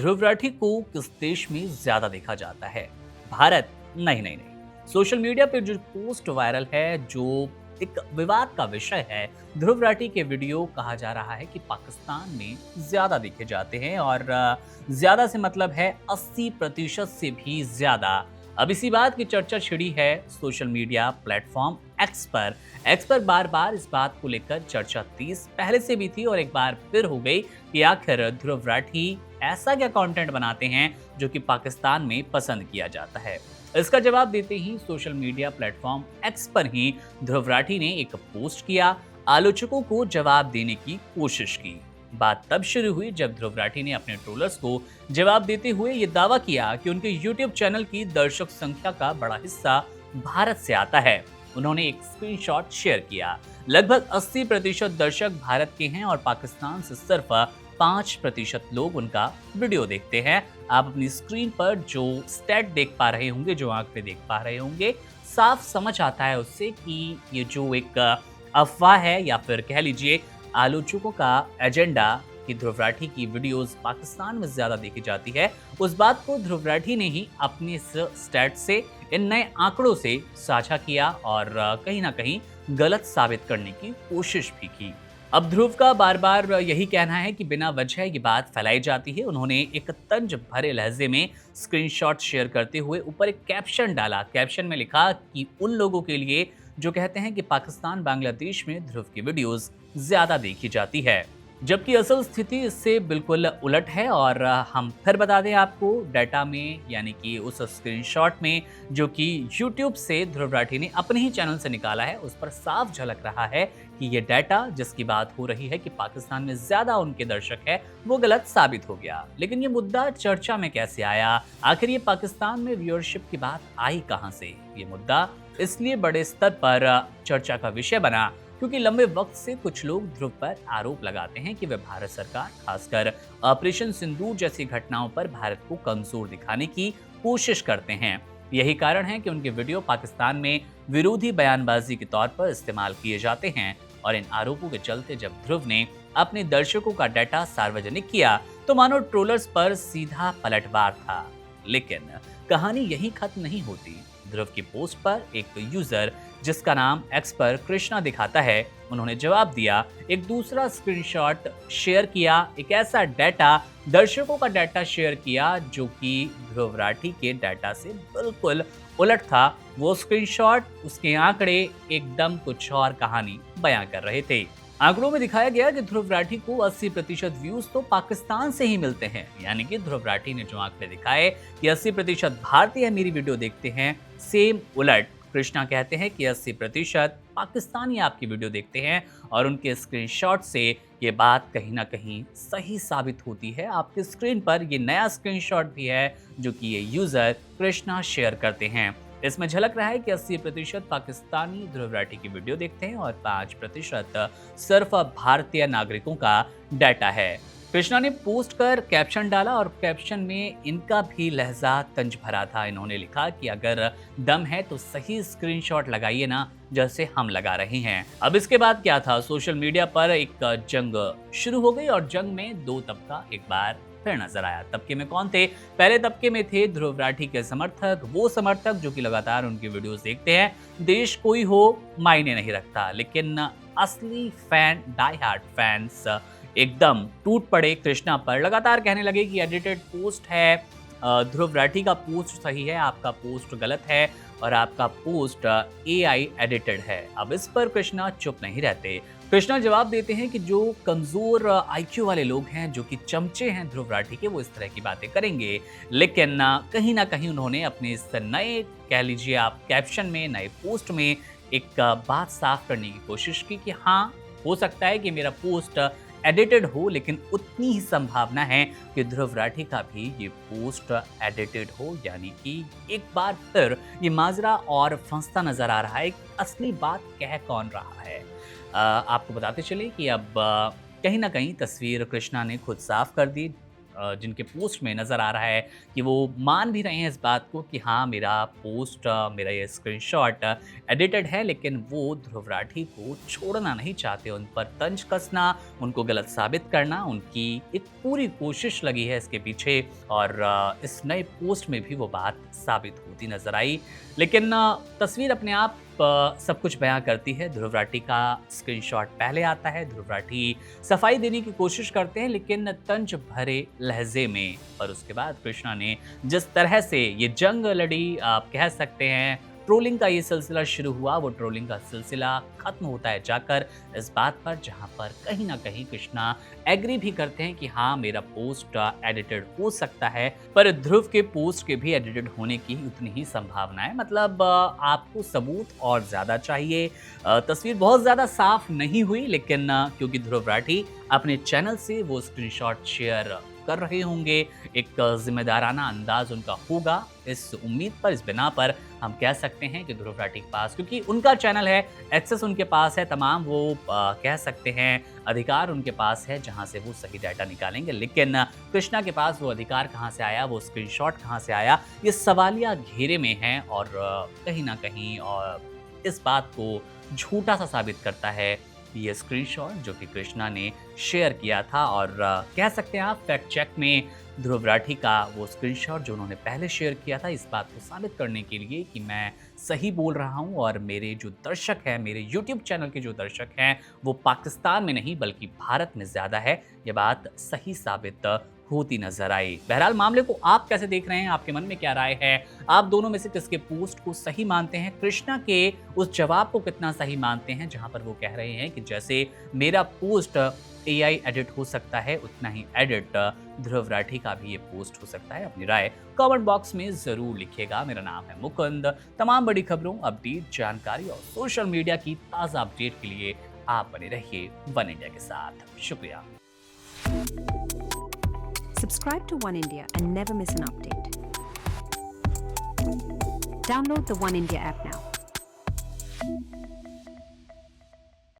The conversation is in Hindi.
ध्रुव राठी को किस देश में ज्यादा देखा जाता है? भारत? नहीं नहीं नहीं। सोशल मीडिया पर जो पोस्ट वायरल है, जो एक विवाद का विषय है, ध्रुव राठी के वीडियो कहा जा रहा है कि पाकिस्तान में ज्यादा देखे जाते हैं और ज्यादा से मतलब है 80% से भी ज्यादा। अब इसी बात की चर्चा छिड़ी है सोशल मीडिया प्लेटफॉर्म एक्स पर बार बार इस बात को लेकर चर्चा तेज पहले से भी थी और एक बार फिर हो गई कि आखिर ध्रुव राठी ऐसा क्या कंटेंट बनाते हैं जो कि पाकिस्तान में पसंद किया जाता है। इसका जवाब देते ही सोशल मीडिया प्लेटफॉर्म एक्स पर ही ध्रुव राठी ने एक पोस्ट किया, आलोचकों को जवाब देने की कोशिश की। बात तब शुरू हुई जब ध्रुव राठी ने अपने ट्रोलर्स को जवाब देते हुए ये दावा किया कि उनके यूट्यूब चैनल की दर्शक संख्या का बड़ा हिस्सा भारत से आता है। उन्होंने एक स्क्रीनशॉट शेयर किया। लगभग 80% दर्शक भारत के हैं और पाकिस्तान से सिर्फ 5% लोग उनका वीडियो देखते हैं। आप अपनी स्क्रीन पर जो स्टैट देख पा रहे होंगे, जो आंकड़े देख पा रहे होंगे, साफ समझ आता है उससे कि ये जो एक अफवाह है या फिर कह लीजिए आलोचकों का एजेंडा कि ध्रुव राठी की वीडियोस पाकिस्तान में ज्यादा देखी जाती है, उस बात को ध्रुव राठी ने ही अपने इस स्टैट से, इन नए आंकड़ों से साझा किया और कहीं ना कहीं गलत साबित करने की कोशिश भी की। अब ध्रुव का बार बार यही कहना है कि बिना वजह ये बात फैलाई जाती है। उन्होंने एक तंज भरे लहजे में स्क्रीनशॉट शेयर करते हुए ऊपर एक कैप्शन डाला। कैप्शन में लिखा कि उन लोगों के लिए जो कहते हैं कि पाकिस्तान बांग्लादेश में ध्रुव की वीडियोस ज्यादा देखी जाती है, जबकि असल स्थिति इससे बिल्कुल उलट है। और हम फिर बता दें आपको, डाटा में यानी कि उस स्क्रीनशॉट में जो कि YouTube से ध्रुव राठी ने अपने ही चैनल से निकाला है, उस पर साफ झलक रहा है कि ये डाटा जिसकी बात हो रही है कि पाकिस्तान में ज्यादा उनके दर्शक है, वो गलत साबित हो गया। लेकिन ये मुद्दा चर्चा में कैसे आया? आखिर ये पाकिस्तान में व्यूअरशिप की बात आई कहां से? ये मुद्दा इसलिए बड़े स्तर पर चर्चा का विषय बना क्योंकि लंबे वक्त से कुछ लोग ध्रुव पर आरोप लगाते हैं कि वे भारत सरकार, खासकर ऑपरेशन सिंदूर जैसी घटनाओं पर भारत को कमजोर दिखाने की कोशिश करते हैं। यही कारण है कि उनके वीडियो पाकिस्तान में विरोधी बयानबाजी के तौर पर इस्तेमाल किए जाते हैं। और इन आरोपों के चलते जब ध्रुव ने अपने दर्शकों का डाटा सार्वजनिक किया तो मानो ट्रोलर्स पर सीधा पलटवार था। लेकिन कहानी यही खत्म नहीं होती। ध्रुव की पोस्ट पर एक यूजर जिसका नाम एक्स पर कृष्णा दिखाता है, उन्होंने जवाब दिया, एक दूसरा स्क्रीनशॉट शेयर किया, एक ऐसा डाटा, दर्शकों का डाटा शेयर किया जो कि ध्रुव राठी के डाटा से बिल्कुल उलट था। वो स्क्रीनशॉट, उसके आंकड़े एकदम कुछ और कहानी बयां कर रहे थे। आंकड़ों में दिखाया गया कि ध्रुव राठी को 80% व्यूज तो पाकिस्तान से ही मिलते हैं। यानी कि ध्रुव राठी ने जो आंकड़े दिखाए कि 80% भारतीय मेरी वीडियो देखते हैं, सेम उलट कृष्णा कहते हैं कि 80% पाकिस्तानी आपकी वीडियो देखते हैं। और उनके स्क्रीनशॉट से ये बात कहीं ना कहीं सही साबित होती है। आपकी स्क्रीन पर ये नया स्क्रीनशॉट भी है जो कि ये यूजर कृष्णा शेयर करते हैं। इसमें झलक रहा है कि 80% पाकिस्तानी ध्रुव राठी की वीडियो देखते हैं और 5% सिर्फ भारतीय नागरिकों का डाटा है। कृष्णा ने पोस्ट कर कैप्शन डाला और कैप्शन में इनका भी लहजा तंज भरा था। इन्होंने लिखा कि अगर दम है तो सही स्क्रीनशॉट लगाइए ना, जैसे हम लगा रहे हैं। अब इसके बाद क्या था? सोशल मीडिया पर एक जंग शुरू हो गई और जंग में दो तबका एक बार फिर नजर आया। तबके में कौन थे? पहले तबके में थे ध्रुव राठी के समर्थक, वो समर्थक जो कि लगातार उनकी वीडियोस देखते हैं। देश कोई हो मायने नहीं रखता, लेकिन असली फैन, डाई हार्ड फैंस एकदम टूट पड़े कृष्णा पर। लगातार कहने लगे कि एडिटेड पोस्ट है, ध्रुव राठी का पोस्ट सही है, आपका पोस्ट गलत है और आपका पोस्ट AI एडिटेड है। अब इस पर कृष्णा चुप नहीं रहते। कृष्णा जवाब देते हैं कि जो कमजोर IQ वाले लोग हैं, जो कि चमचे हैं ध्रुव राठी के, वो इस तरह की बातें करेंगे। लेकिन कहीं ना कहीं उन्होंने अपने इस नए, कह लीजिए आप, कैप्शन में, नए पोस्ट में एक बात साफ करने की कोशिश की कि हाँ, हो सकता है कि मेरा पोस्ट एडिटेड हो, लेकिन उतनी ही संभावना है कि ध्रुव राठी का भी ये पोस्ट एडिटेड हो। यानी कि एक बार फिर ये माजरा और फंसता नजर आ रहा है। असली बात कह कौन रहा है? आपको बताते चले कि अब कहीं ना कहीं तस्वीर कृष्णा ने खुद साफ कर दी। जिनके पोस्ट में नज़र आ रहा है कि वो मान भी रहे हैं इस बात को कि हाँ, मेरा पोस्ट, मेरा ये स्क्रीनशॉट एडिटेड है, लेकिन वो ध्रुव राठी को छोड़ना नहीं चाहते, उन पर तंज कसना, उनको गलत साबित करना, उनकी एक पूरी कोशिश लगी है इसके पीछे और इस नए पोस्ट में भी वो बात साबित होती नज़र आई। लेकिन तस्वीर अपने आप सब कुछ बयां करती है। ध्रुव राठी का स्क्रीनशॉट पहले आता है, ध्रुव राठी सफाई देने की कोशिश करते हैं लेकिन तंज भरे लहजे में, और उसके बाद कृष्णा ने जिस तरह से ये जंग लड़ी, आप कह सकते हैं ट्रोलिंग का ये सिलसिला शुरू हुआ, वो ट्रोलिंग का सिलसिला खत्म होता है जाकर इस बात पर जहां पर कहीं ना कहीं कृष्णा एग्री भी करते हैं कि हाँ, मेरा पोस्ट एडिटेड हो सकता है, पर ध्रुव के पोस्ट के भी एडिटेड होने की उतनी ही संभावना है। मतलब आपको सबूत और ज़्यादा चाहिए। तस्वीर बहुत ज़्यादा साफ नहीं हुई, लेकिन क्योंकि ध्रुव राठी अपने चैनल से वो स्क्रीनशॉट शेयर कर रहे होंगे, एक जिम्मेदाराना अंदाज उनका होगा, इस उम्मीद पर, इस बिना पर हम कह सकते हैं कि ध्रुव राठी के पास, क्योंकि उनका चैनल है, एक्सेस उनके पास है, तमाम वो कह सकते हैं अधिकार उनके पास है जहां से वो सही डाटा निकालेंगे। लेकिन कृष्णा के पास वो अधिकार कहां से आया, वो स्क्रीनशॉट कहां से आया, ये सवालिया घेरे में है और कहीं ना कहीं इस बात को झूठा सा साबित करता है ये स्क्रीनशॉट जो कि कृष्णा ने शेयर किया था। और कह सकते हैं आप फैक्ट चेक में ध्रुव राठी का वो स्क्रीनशॉट जो उन्होंने पहले शेयर किया था, इस बात को साबित करने के लिए कि मैं सही बोल रहा हूं और मेरे जो दर्शक हैं, मेरे यूट्यूब चैनल के जो दर्शक हैं, वो पाकिस्तान में नहीं बल्कि भारत में ज़्यादा है, ये बात सही साबित होती नजर आई। बहरहाल मामले को आप कैसे देख रहे हैं, आपके मन में क्या राय है, आप दोनों में से किसके पोस्ट को सही मानते हैं, कृष्णा के उस जवाब को कितना सही मानते हैं जहां पर वो कह रहे हैं कि जैसे मेरा पोस्ट AI एडिट हो सकता है, उतना ही एडिट ध्रुव राठी का भी ये पोस्ट हो सकता है। अपनी राय कमेंट बॉक्स में जरूर लिखिएगा। मेरा नाम है मुकुंद। तमाम बड़ी खबरों, अपडेट, जानकारी और सोशल मीडिया की ताज़ा अपडेट के लिए आप बने रहिए वन इंडिया के साथ। शुक्रिया। Subscribe to One India and never miss an update. Download the One India app now.